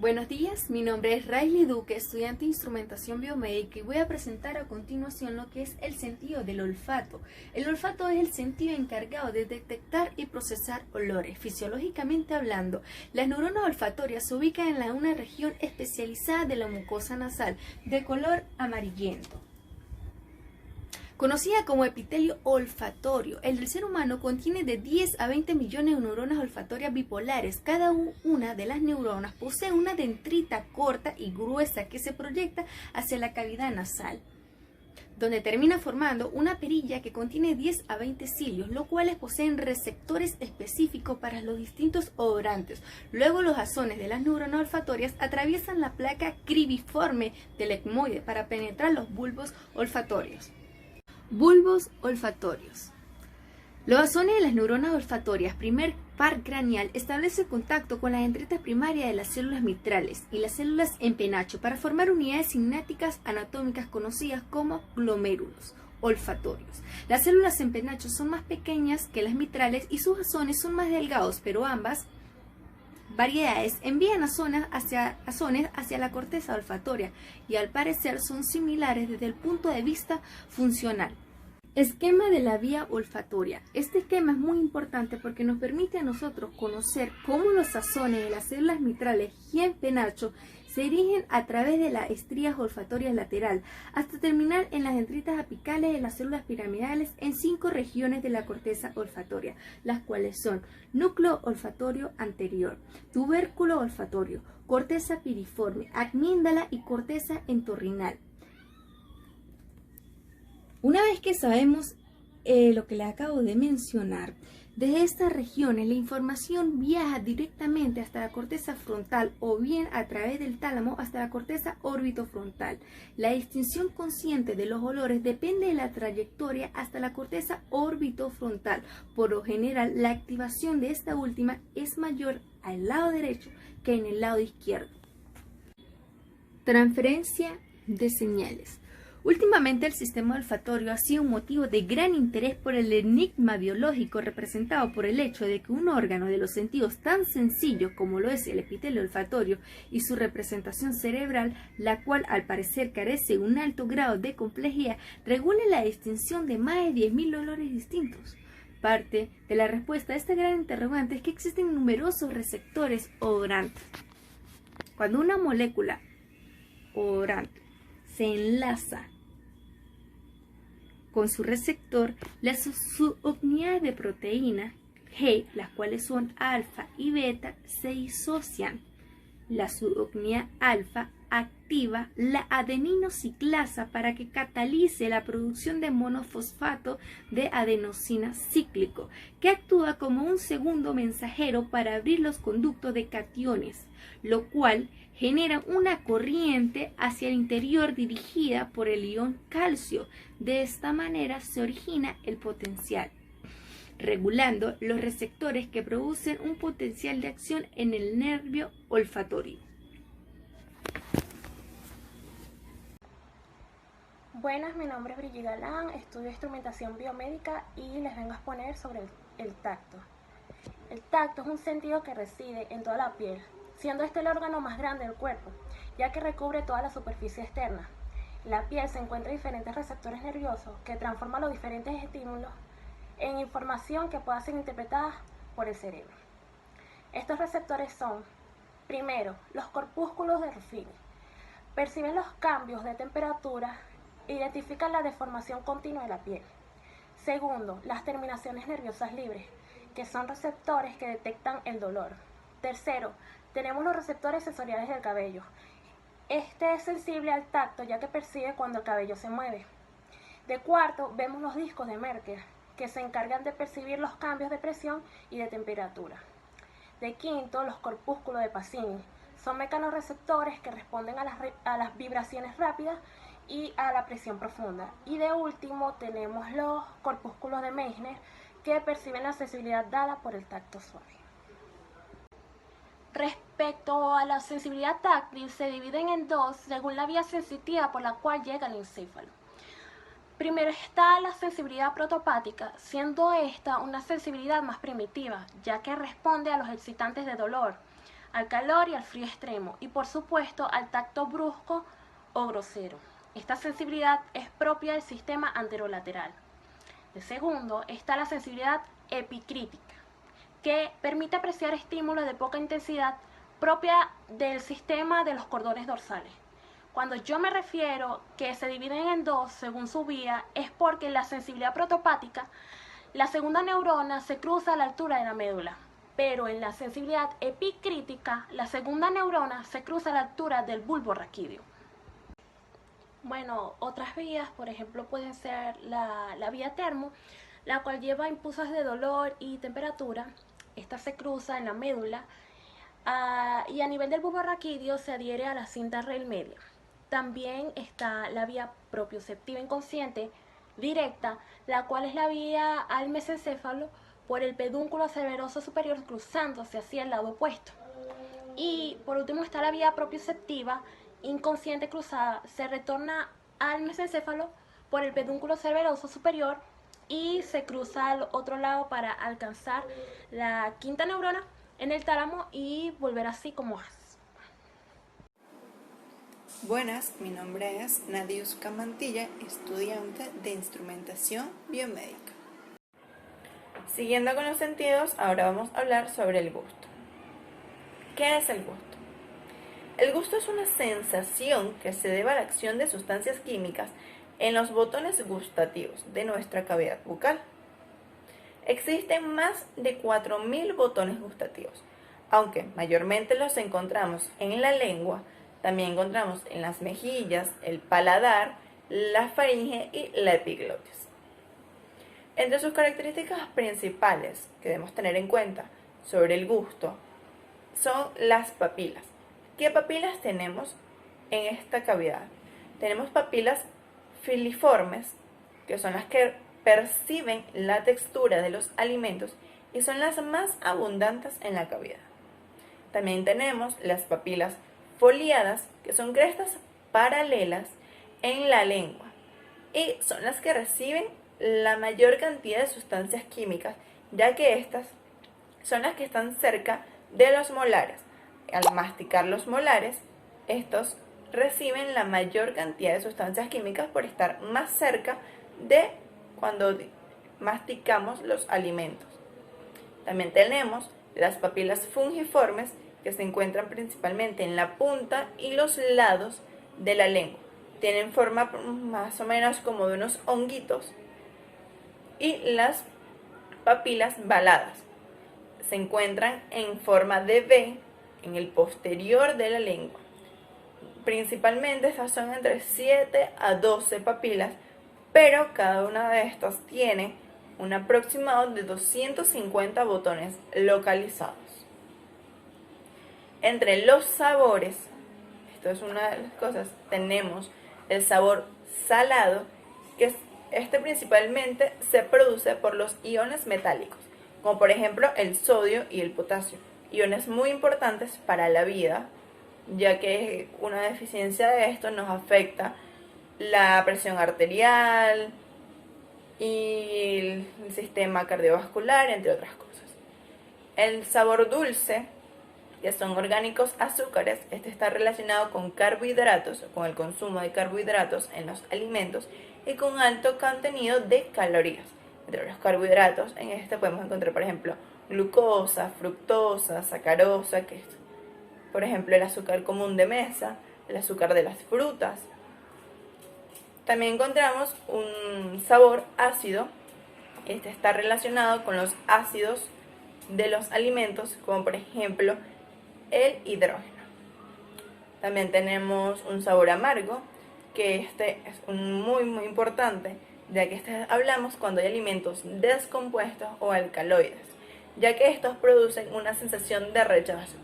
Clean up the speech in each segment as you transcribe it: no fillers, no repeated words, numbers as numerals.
Buenos días, mi nombre es Rayleigh Duque, estudiante de instrumentación biomédica y voy a presentar a continuación lo que es el sentido del olfato. El olfato es el sentido encargado de detectar y procesar olores. Fisiológicamente hablando, las neuronas olfatorias se ubican en una región especializada de la mucosa nasal de color amarillento, conocida como epitelio olfatorio. El del ser humano contiene de 10 a 20 millones de neuronas olfatorias bipolares. Cada una de las neuronas posee una dendrita corta y gruesa que se proyecta hacia la cavidad nasal, donde termina formando una perilla que contiene 10 a 20 cilios, los cuales poseen receptores específicos para los distintos odorantes. Luego los azones de las neuronas olfatorias atraviesan la placa cribiforme del etmoide para penetrar los bulbos olfatorios. Bulbos olfatorios. Los azones de las neuronas olfatorias, primer par craneal, establece contacto con las dendritas primarias de las células mitrales y las células en penacho para formar unidades sinápticas anatómicas conocidas como glomérulos olfatorios. Las células en penacho son más pequeñas que las mitrales y sus azones son más delgados, pero ambas variedades envían azones hacia la corteza olfatoria y al parecer son similares desde el punto de vista funcional. Esquema de la vía olfatoria. Este esquema es muy importante porque nos permite a nosotros conocer cómo los azones de las células mitrales y en penacho se dirigen a través de las estrías olfatorias lateral hasta terminar en las dendritas apicales de las células piramidales en 5 regiones de la corteza olfatoria, las cuales son núcleo olfatorio anterior, tubérculo olfatorio, corteza piriforme, amígdala y corteza entorrinal. Una vez que sabemos lo que les acabo de mencionar, desde estas regiones la información viaja directamente hasta la corteza frontal o bien a través del tálamo hasta la corteza orbitofrontal. La distinción consciente de los olores depende de la trayectoria hasta la corteza orbitofrontal. Por lo general, la activación de esta última es mayor al lado derecho que en el lado izquierdo. Transferencia de señales. Últimamente el sistema olfatorio ha sido un motivo de gran interés por el enigma biológico representado por el hecho de que un órgano de los sentidos tan sencillo como lo es el epitelio olfatorio y su representación cerebral, la cual al parecer carece de un alto grado de complejidad, regule la distinción de más de 10.000 olores distintos. Parte de la respuesta a esta gran interrogante es que existen numerosos receptores odorantes. Cuando una molécula odorante se enlaza con su receptor, las subunidades de proteína G, las cuales son alfa y beta, se disocian. La subunidad alfa activa la adeninociclasa para que catalice la producción de monofosfato de adenosina cíclico, que actúa como un segundo mensajero para abrir los conductos de cationes, lo cual genera una corriente hacia el interior dirigida por el ion calcio. De esta manera se origina el potencial, regulando los receptores que producen un potencial de acción en el nervio olfatorio. Buenas, mi nombre es Brigitte Galán, estudio instrumentación biomédica y les vengo a exponer sobre el tacto. El tacto es un sentido que reside en toda la piel, siendo este el órgano más grande del cuerpo, ya que recubre toda la superficie externa. En la piel se encuentran diferentes receptores nerviosos que transforman los diferentes estímulos en información que pueda ser interpretada por el cerebro. Estos receptores son, primero, los corpúsculos de Ruffini. Perciben los cambios de temperatura e identifican la deformación continua de la piel. Segundo, las terminaciones nerviosas libres, que son receptores que detectan el dolor. Tercero, tenemos los receptores sensoriales del cabello. Este es sensible al tacto ya que percibe cuando el cabello se mueve. De cuarto, vemos los discos de Merkel, que se encargan de percibir los cambios de presión y de temperatura. De quinto, los corpúsculos de Pacini. Son mecanorreceptores que responden a las vibraciones rápidas y a la presión profunda. Y de último, tenemos los corpúsculos de Meissner, que perciben la sensibilidad dada por el tacto suave. Respecto a la sensibilidad táctil, se dividen en dos según la vía sensitiva por la cual llega al encéfalo. Primero está la sensibilidad protopática, siendo esta una sensibilidad más primitiva, ya que responde a los excitantes de dolor, al calor y al frío extremo, y por supuesto al tacto brusco o grosero. Esta sensibilidad es propia del sistema anterolateral. De segundo está la sensibilidad epicrítica, que permite apreciar estímulos de poca intensidad propia del sistema de los cordones dorsales. Cuando yo me refiero que se dividen en dos según su vía, es porque en la sensibilidad protopática, la segunda neurona se cruza a la altura de la médula, pero en la sensibilidad epicrítica, la segunda neurona se cruza a la altura del bulbo raquídeo. Bueno, otras vías, por ejemplo, pueden ser la vía termo, la cual lleva impulsos de dolor y temperatura. Esta se cruza en la médula y a nivel del bulbo raquídeo se adhiere a la cinta rail media. También está la vía propioceptiva inconsciente directa, la cual es la vía al mesencéfalo por el pedúnculo cereberoso superior cruzándose hacia el lado opuesto. Y por último está la vía propioceptiva inconsciente cruzada, se retorna al mesencéfalo por el pedúnculo cereberoso superior y se cruza al otro lado para alcanzar la quinta neurona en el tálamo y volver así como es. Buenas, mi nombre es Nadiuska Mantilla, estudiante de instrumentación biomédica. Siguiendo con los sentidos, ahora vamos a hablar sobre el gusto. ¿Qué es el gusto? El gusto es una sensación que se debe a la acción de sustancias químicas en los botones gustativos de nuestra cavidad bucal. Existen más de 4.000 botones gustativos, aunque mayormente los encontramos en la lengua. También encontramos en las mejillas, el paladar, la faringe y la epiglotis. Entre sus características principales que debemos tener en cuenta sobre el gusto son las papilas. ¿Qué papilas tenemos en esta cavidad? Tenemos papilas filiformes, que son las que perciben la textura de los alimentos y son las más abundantes en la cavidad. También tenemos las papilas foliadas, que son crestas paralelas en la lengua y son las que reciben la mayor cantidad de sustancias químicas, ya que estas son las que están cerca de los molares. Al masticar los molares, estos reciben la mayor cantidad de sustancias químicas por estar más cerca de cuando masticamos los alimentos. También tenemos las papilas fungiformes, que se encuentran principalmente en la punta y los lados de la lengua. Tienen forma más o menos como de unos honguitos. Y las papilas valadas se encuentran en forma de V en el posterior de la lengua. Principalmente estas son entre 7 a 12 papilas, pero cada una de estas tiene un aproximado de 250 botones localizados. Entre los sabores, esto es una de las cosas, tenemos el sabor salado, que principalmente se produce por los iones metálicos, como por ejemplo el sodio y el potasio, iones muy importantes para la vida, ya que una deficiencia de esto nos afecta la presión arterial y el sistema cardiovascular, entre otras cosas. El sabor dulce, que son orgánicos azúcares, este está relacionado con carbohidratos, con el consumo de carbohidratos en los alimentos y con alto contenido de calorías. Entre los carbohidratos, en este podemos encontrar, por ejemplo, glucosa, fructosa, sacarosa, que es, por ejemplo, el azúcar común de mesa, el azúcar de las frutas. También encontramos un sabor ácido, este está relacionado con los ácidos de los alimentos, como por ejemplo el hidrógeno. También tenemos un sabor amargo, que este es muy importante, ya que hablamos cuando hay alimentos descompuestos o alcaloides, ya que estos producen una sensación de rechazo.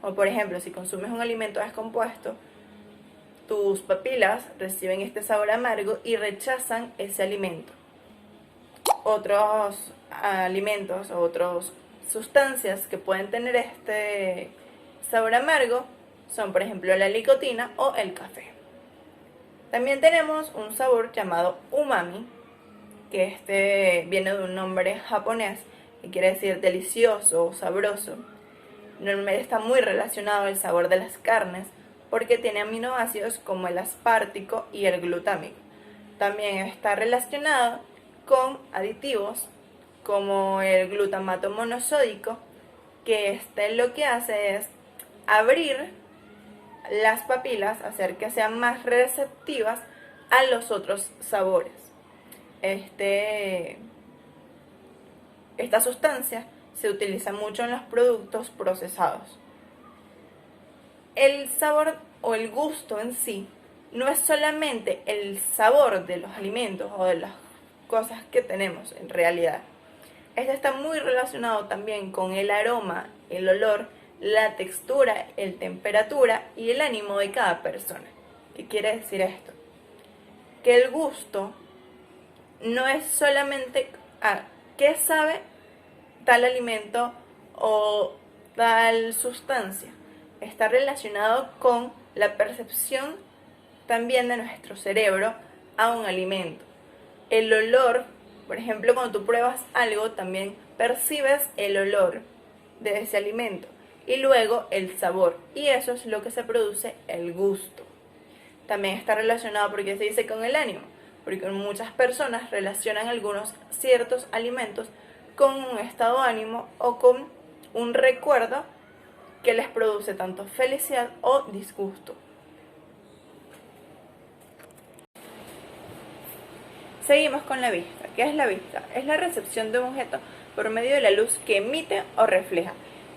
O por ejemplo, si consumes un alimento descompuesto, tus papilas reciben este sabor amargo y rechazan ese alimento. Otros alimentos o otras sustancias que pueden tener este sabor amargo son, por ejemplo, la nicotina o el café. También tenemos un sabor llamado umami, que este viene de un nombre japonés que quiere decir delicioso o sabroso, Normalmente está muy relacionado al sabor de las carnes porque tiene aminoácidos como el aspartico y el glutámico. También está relacionado con aditivos como el glutamato monosódico, que lo que hace es abrir las papilas, hacer que sean más receptivas a los otros sabores. Esta sustancia se utiliza mucho en los productos procesados. El sabor o el gusto en sí no es solamente el sabor de los alimentos o de las cosas que tenemos en realidad. Este está muy relacionado también con el aroma, el olor, la textura, la temperatura y el ánimo de cada persona. ¿Qué quiere decir esto? Que el gusto no es solamente qué sabe tal alimento o tal sustancia. Está relacionado con la percepción también de nuestro cerebro a un alimento. El olor, por ejemplo, cuando tú pruebas algo, también percibes el olor de ese alimento y luego el sabor, y eso es lo que se produce el gusto. También está relacionado, porque se dice, con el ánimo, porque muchas personas relacionan algunos ciertos alimentos con un estado de ánimo o con un recuerdo que les produce tanto felicidad o disgusto. Seguimos con la vista. ¿Qué es la vista? Es la recepción de un objeto por medio de la luz que emite o refleja.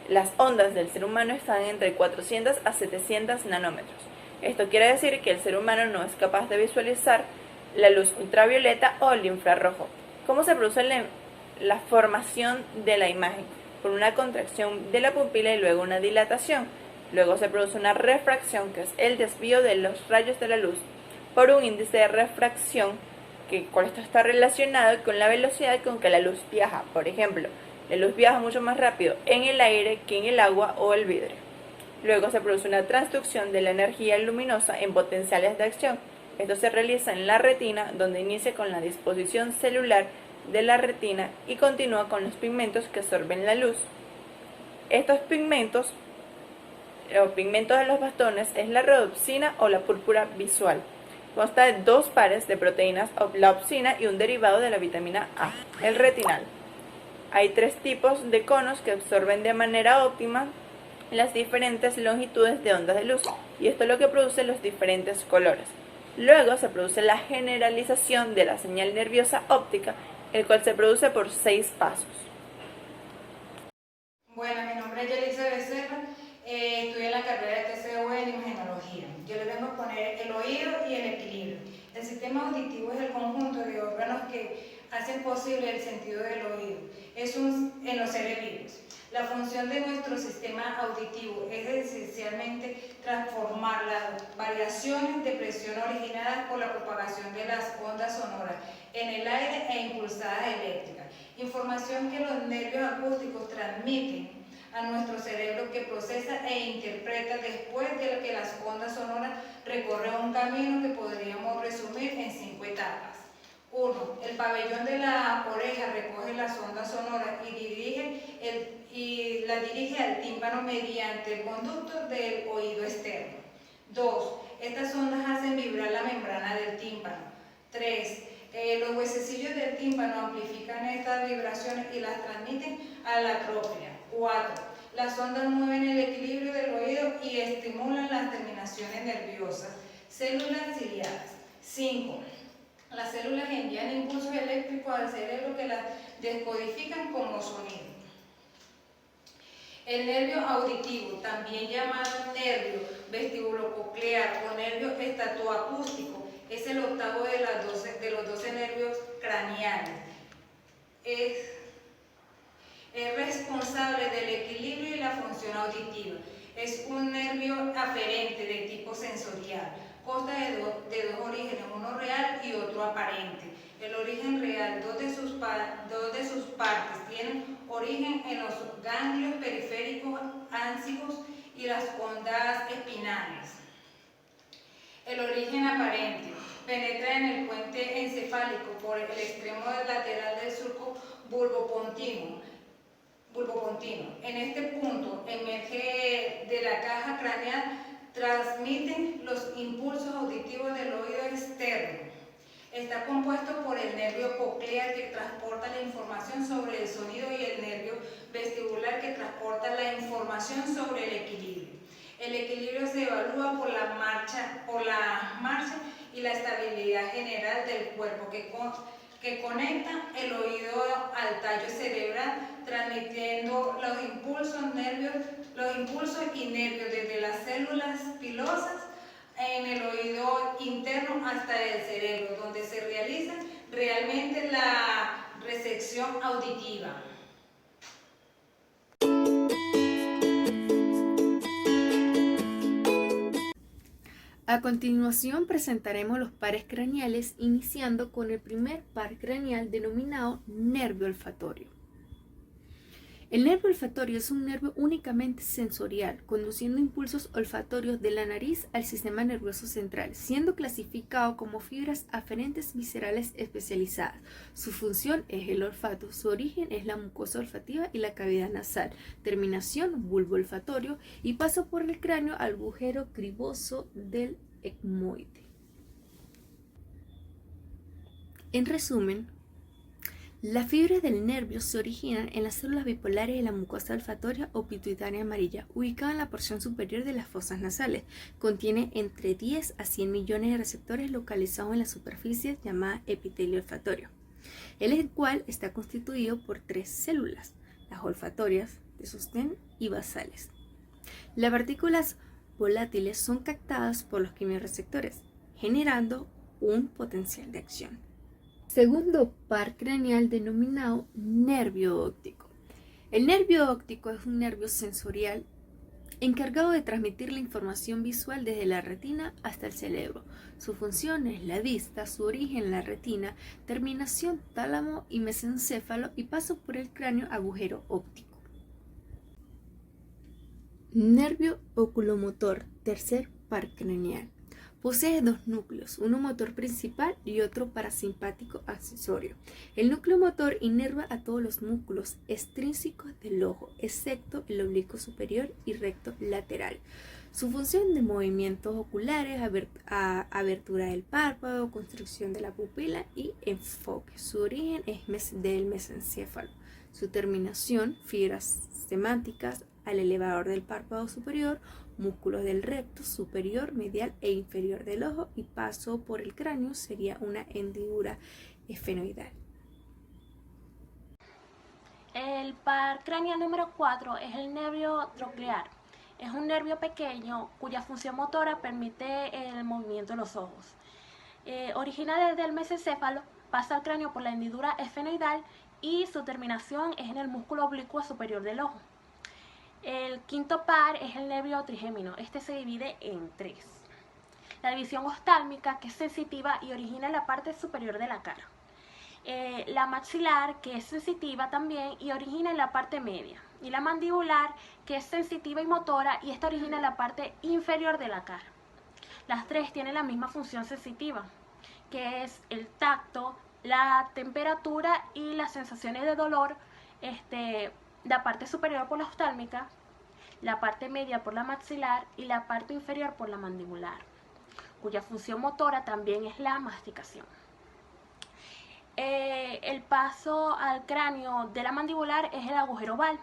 Las ondas del ser humano están entre 400 a 700 nanómetros. Esto quiere decir que el ser humano no es capaz de visualizar la luz ultravioleta o el infrarrojo. ¿Cómo se produce la formación de la imagen? Por una contracción de la pupila y luego una dilatación. Luego se produce una refracción, que es el desvío de los rayos de la luz por un índice de refracción, que con esto está relacionado con la velocidad con que la luz viaja. Por ejemplo, la luz viaja mucho más rápido en el aire que en el agua o el vidrio. Luego se produce una transducción de la energía luminosa en potenciales de acción. Esto se realiza en la retina, donde inicia con la disposición celular de la retina y continúa con los pigmentos que absorben la luz. Estos pigmentos, los pigmentos de los bastones, es la rodopsina o la púrpura visual. Consta de dos pares de proteínas, la opsina y un derivado de la vitamina A, el retinal. Hay tres tipos de conos que absorben de manera óptima las diferentes longitudes de ondas de luz, y esto es lo que produce los diferentes colores. Luego se produce la generalización de la señal nerviosa óptica, el cual se produce por 6 pasos. Bueno, mi nombre es Yelisa Becerra, estudio en la carrera de TCU en Imagenología. Yo les vengo a poner el oído y el equilibrio. El sistema auditivo es el conjunto de órganos que hacen posible el sentido del oído. En los seres vivos. La función de nuestro sistema auditivo es esencialmente transformar las variaciones de presión originadas por la propagación de las ondas sonoras en el aire e impulsadas eléctricas. Información que los nervios acústicos transmiten a nuestro cerebro, que procesa e interpreta después de que las ondas sonoras recorren un camino que podríamos resumir en 5 etapas. 1. El pabellón de la oreja recoge las ondas sonoras y las dirige al tímpano mediante el conducto del oído externo. 2. Estas ondas hacen vibrar la membrana del tímpano. 3. Los huesecillos del tímpano amplifican estas vibraciones y las transmiten a la trópea. 4. Las ondas mueven el equilibrio del oído y estimulan las terminaciones nerviosas. Células ciliadas. 5. Las células envían impulsos eléctricos al cerebro que las descodifican como sonido. El nervio auditivo, también llamado nervio vestibulococlear o nervio estatoacústico, es el octavo de los 12 nervios craneales. Es responsable del equilibrio y la función auditiva. Es un nervio aferente de tipo sensorial. Consta de dos orígenes, uno real y otro aparente. El origen real, dos de sus partes tienen origen en los ganglios periféricos áncicos y las ondas espinales. El origen aparente penetra en el puente encefálico por el extremo lateral del surco bulbopontino flujo continuo. En este punto emerge de la caja craneal, transmiten los impulsos auditivos del oído externo. Está compuesto por el nervio coclear, que transporta la información sobre el sonido, y el nervio vestibular, que transporta la información sobre el equilibrio. El equilibrio se evalúa por la marcha y la estabilidad general del cuerpo, que conecta el oído al tallo cerebral, transmitiendo los impulsos y nervios desde las células pilosas en el oído interno hasta el cerebro, donde se realiza realmente la recepción auditiva. A continuación presentaremos los pares craneales, iniciando con el primer par craneal denominado nervio olfatorio. El nervio olfatorio es un nervio únicamente sensorial, conduciendo impulsos olfatorios de la nariz al sistema nervioso central, siendo clasificado como fibras aferentes viscerales especializadas. Su función es el olfato, su origen es la mucosa olfativa y la cavidad nasal, terminación bulbo olfatorio y paso por el cráneo al agujero criboso del etmoide. En resumen, las fibras del nervio se originan en las células bipolares de la mucosa olfatoria o pituitaria amarilla, ubicada en la porción superior de las fosas nasales. Contiene entre 10 a 100 millones de receptores localizados en la superficie llamada epitelio olfatorio, el cual está constituido por 3 células, las olfatorias, de sostén y basales. Las partículas volátiles son captadas por los quimiorreceptores, generando un potencial de acción. Segundo par craneal denominado nervio óptico. El nervio óptico es un nervio sensorial encargado de transmitir la información visual desde la retina hasta el cerebro. Su función es la vista, su origen la retina, terminación tálamo y mesencéfalo y paso por el cráneo agujero óptico. Nervio oculomotor, tercer par craneal. Posee 2 núcleos, uno motor principal y otro parasimpático accesorio. El núcleo motor inerva a todos los músculos extrínsecos del ojo, excepto el oblicuo superior y recto lateral. Su función de movimientos oculares, abertura del párpado, construcción de la pupila y enfoque. Su origen es del mesencéfalo. Su terminación, fibras semánticas al elevador del párpado superior, músculos del recto superior, medial e inferior del ojo y paso por el cráneo sería una hendidura esfenoidal. El par craneal número 4 es el nervio troclear. Es un nervio pequeño cuya función motora permite el movimiento de los ojos. Origina desde el mesencéfalo, pasa al cráneo por la hendidura esfenoidal y su terminación es en el músculo oblicuo superior del ojo. El quinto par es el nervio trigémino. Este se divide en 3. La división oftálmica, que es sensitiva y origina en la parte superior de la cara. La maxilar, que es sensitiva también y origina en la parte media. Y la mandibular, que es sensitiva y motora y esta origina en la parte inferior de la cara. Las 3 tienen la misma función sensitiva, que es el tacto, la temperatura y las sensaciones de dolor, la parte superior por la oftálmica, la parte media por la maxilar y la parte inferior por la mandibular, cuya función motora también es la masticación. El paso al cráneo de la mandibular es el agujero oval,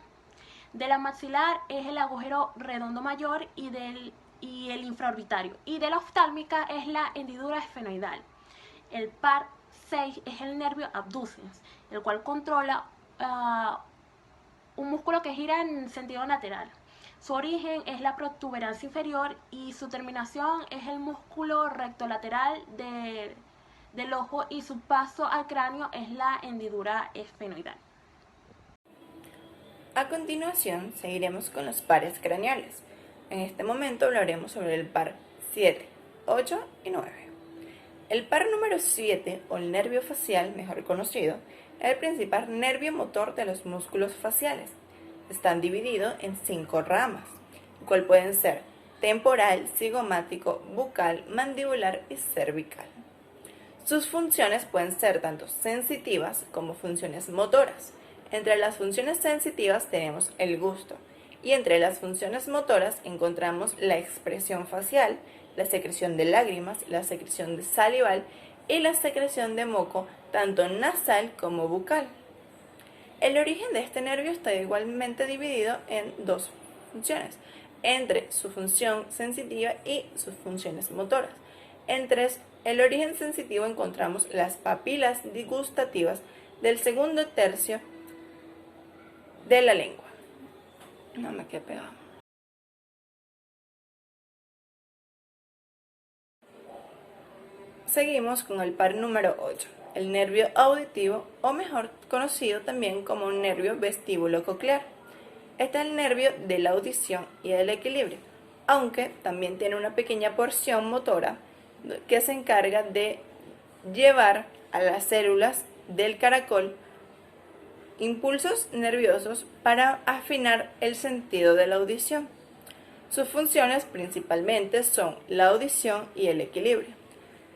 de la maxilar es el agujero redondo mayor y el infraorbitario, y de la oftálmica es la hendidura esfenoidal. El par 6 es el nervio abducens, el cual controla un músculo que gira en sentido lateral. Su origen es la protuberancia inferior y su terminación es el músculo rectolateral del ojo y su paso al cráneo es la hendidura esfenoidal. A continuación seguiremos con los pares craneales. En este momento hablaremos sobre el par 7, 8 y 9. El par número 7, o el nervio facial, mejor conocido, es el principal nervio motor de los músculos faciales. Están divididos en 5 ramas, cual pueden ser temporal, cigomático, bucal, mandibular y cervical. Sus funciones pueden ser tanto sensitivas como funciones motoras. Entre las funciones sensitivas tenemos el gusto y entre las funciones motoras encontramos la expresión facial, la secreción de lágrimas, la secreción de salival y la secreción de moco, tanto nasal como bucal. El origen de este nervio está igualmente dividido en dos funciones, entre su función sensitiva y sus funciones motoras. Entre el origen sensitivo encontramos las papilas gustativas del segundo tercio de la lengua. No me quedé pegado. Seguimos con el par número 8, el nervio auditivo, o mejor conocido también como un nervio vestíbulo coclear. Este es el nervio de la audición y del equilibrio, aunque también tiene una pequeña porción motora que se encarga de llevar a las células del caracol impulsos nerviosos para afinar el sentido de la audición. Sus funciones principalmente son la audición y el equilibrio.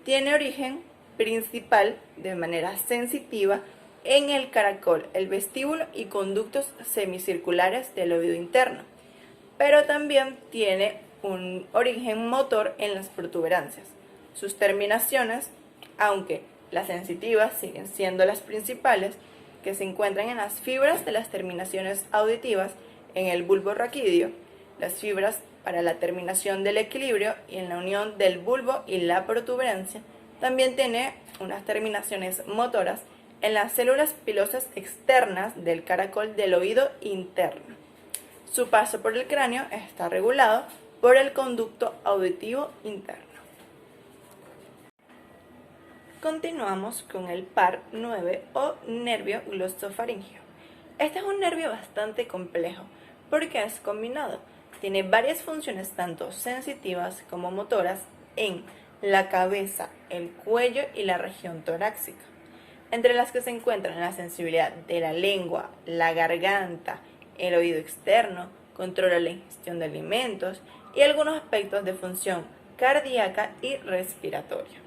Tiene origen principal de manera sensitiva en el caracol, el vestíbulo y conductos semicirculares del oído interno, pero también tiene un origen motor en las protuberancias. Sus terminaciones, aunque las sensitivas siguen siendo las principales, que se encuentran en las fibras de las terminaciones auditivas, en el bulbo raquídeo, las fibras para la terminación del equilibrio y en la unión del bulbo y la protuberancia. También tiene unas terminaciones motoras en las células pilosas externas del caracol del oído interno. Su paso por el cráneo está regulado por el conducto auditivo interno. Continuamos con el par 9 o nervio glosofaríngeo. Este es un nervio bastante complejo porque es combinado. Tiene varias funciones tanto sensitivas como motoras en la cabeza, el cuello y la región torácica, entre las que se encuentran la sensibilidad de la lengua, la garganta, el oído externo, controla la ingestión de alimentos y algunos aspectos de función cardíaca y respiratoria.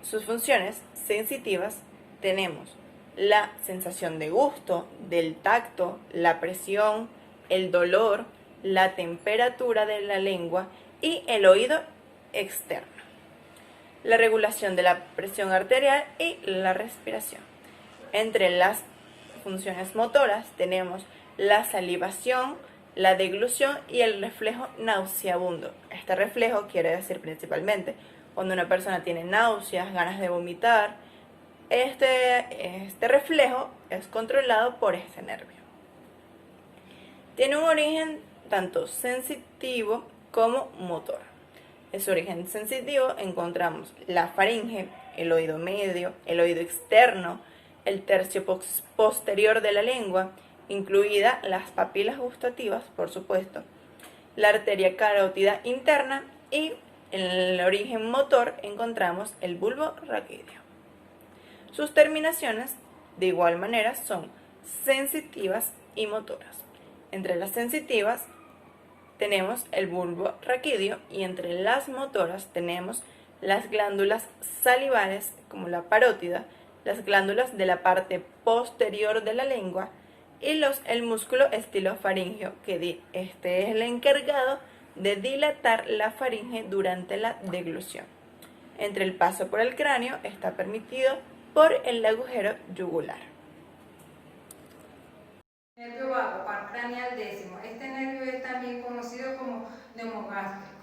Sus funciones sensitivas tenemos la sensación de gusto, del tacto, la presión, el dolor, la temperatura de la lengua y el oído externo, la regulación de la presión arterial y la respiración. Entre las funciones motoras tenemos la salivación, la deglución y el reflejo nauseabundo. Este reflejo quiere decir principalmente cuando una persona tiene náuseas, ganas de vomitar. Este reflejo es controlado por este nervio. Tiene un origen tanto sensitivo como motor. En su origen sensitivo encontramos la faringe, el oído medio, el oído externo, el tercio posterior de la lengua, incluida las papilas gustativas, por supuesto, la arteria carótida interna, y en el origen motor encontramos el bulbo raquídeo. Sus terminaciones, de igual manera, son sensitivas y motoras. Entre las sensitivas tenemos el bulbo raquídeo y entre las motoras tenemos las glándulas salivales como la parótida, las glándulas de la parte posterior de la lengua y el músculo estilofaríngeo, que este es el encargado de dilatar la faringe durante la deglución. Entre el paso por el cráneo está permitido por el agujero yugular. Nervio vago, par craneal décimo. Este nervio es también conocido como neumogástrico.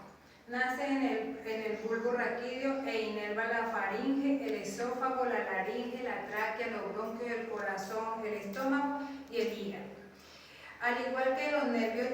Nace en el bulbo raquídeo e inerva la faringe, el esófago, la laringe, la tráquea, los bronquios, el corazón, el estómago y el hígado. Al igual que los nervios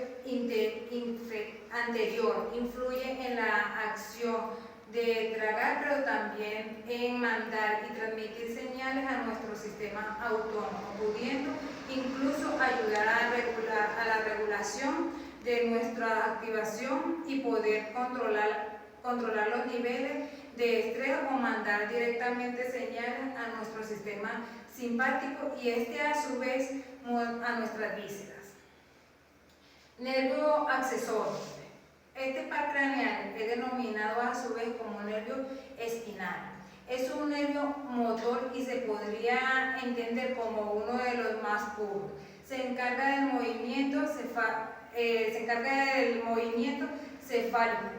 anterior, influye en la acción de tragar, pero también en mandar y transmitir señales a nuestro sistema autónomo, pudiendo incluso ayudar a la regulación de nuestra activación y poder controlar los niveles de estrés o mandar directamente señales a nuestro sistema simpático y a su vez a nuestras vísceras. Nervio accesorio. Este par craneal es denominado a su vez como nervio espinal. Es un nervio motor y se podría entender como uno de los más puros. Se encarga del movimiento cefálico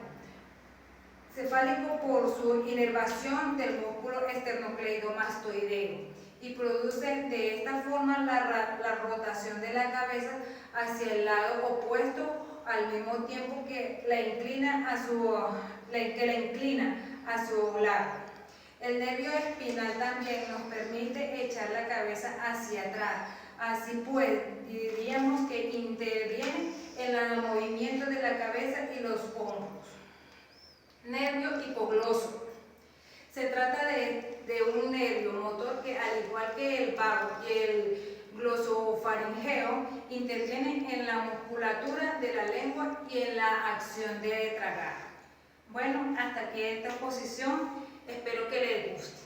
por su inervación del músculo esternocleidomastoideo y produce de esta forma la rotación de la cabeza hacia el lado opuesto al mismo tiempo que la inclina a su lado. El nervio espinal también nos permite echar la cabeza hacia atrás. Así pues, diríamos que interviene en el movimiento de la cabeza y los hombros. Nervio hipogloso. Se trata de un nervio motor que, al igual que el vago y el glosofaringeo, interviene en la musculatura de la lengua y en la acción de tragar. Bueno, hasta aquí esta exposición. Espero que les guste.